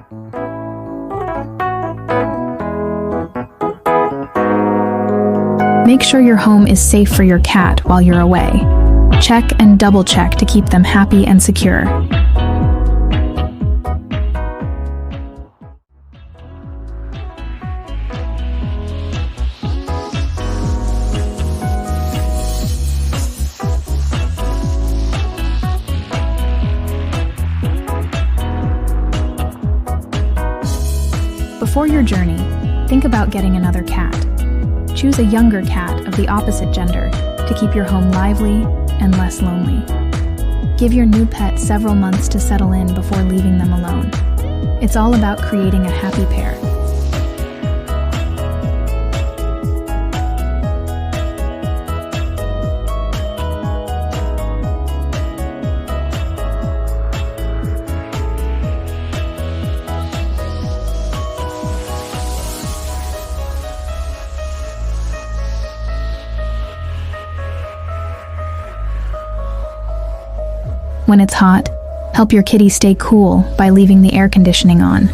Make sure your home is safe for your cat while you're away. Check and double check to keep them happy and secure. Before your journey, think about getting another cat. Choose a younger cat of the opposite gender to keep your home lively and less lonely. Give your new pet several months to settle in before leaving them alone. It's all about creating a happy pair. When it's hot, help your kitty stay cool by leaving the air conditioning on.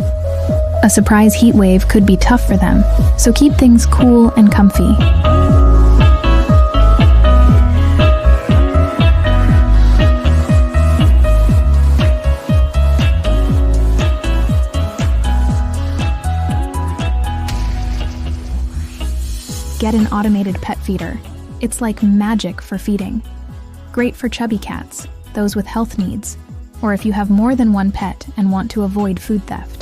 A surprise heat wave could be tough for them, so keep things cool and comfy. Get an automated pet feeder. It's like magic for feeding. Great for chubby cats, those with health needs, or if you have more than one pet and want to avoid food theft.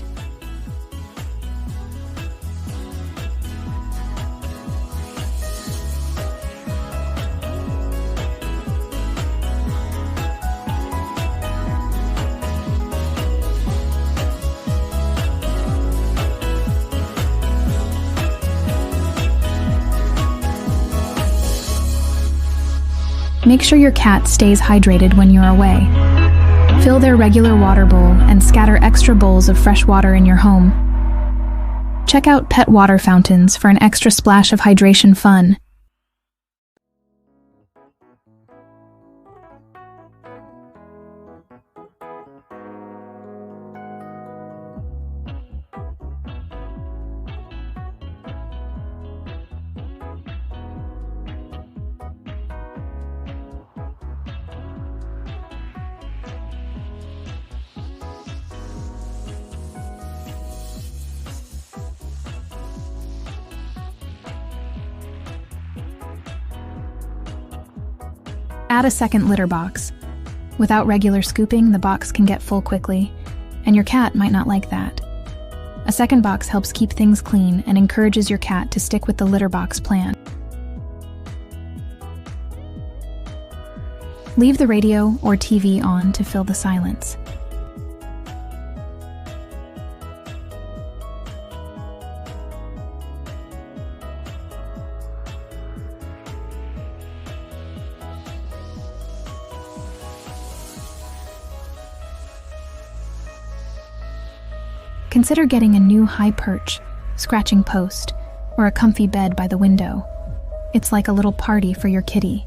Make sure your cat stays hydrated when you're away. Fill their regular water bowl and scatter extra bowls of fresh water in your home. Check out pet water fountains for an extra splash of hydration fun. Add a second litter box. Without regular scooping, the box can get full quickly, and your cat might not like that. A second box helps keep things clean and encourages your cat to stick with the litter box plan. Leave the radio or TV on to fill the silence. Consider getting a new high perch, scratching post, or a comfy bed by the window. It's like a little party for your kitty.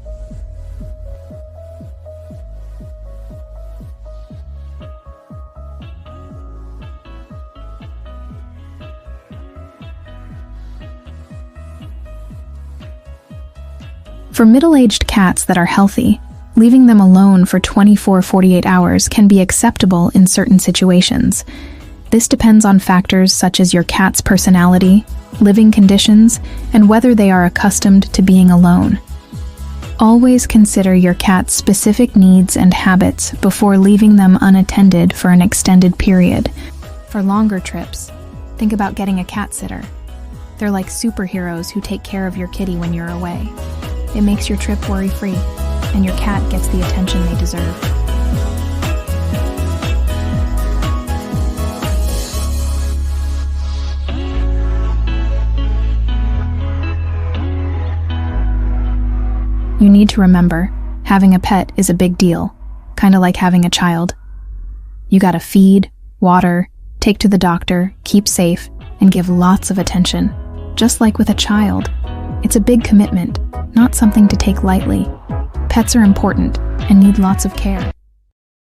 For middle-aged cats that are healthy, leaving them alone for 24-48 hours can be acceptable in certain situations. This depends on factors such as your cat's personality, living conditions, and whether they are accustomed to being alone. Always consider your cat's specific needs and habits before leaving them unattended for an extended period. For longer trips, think about getting a cat sitter. They're like superheroes who take care of your kitty when you're away. It makes your trip worry-free, and your cat gets the attention they deserve. You need to remember, having a pet is a big deal, kind of like having a child. You gotta feed, water, take to the doctor, keep safe, and give lots of attention. Just like with a child, it's a big commitment, not something to take lightly. Pets are important and need lots of care.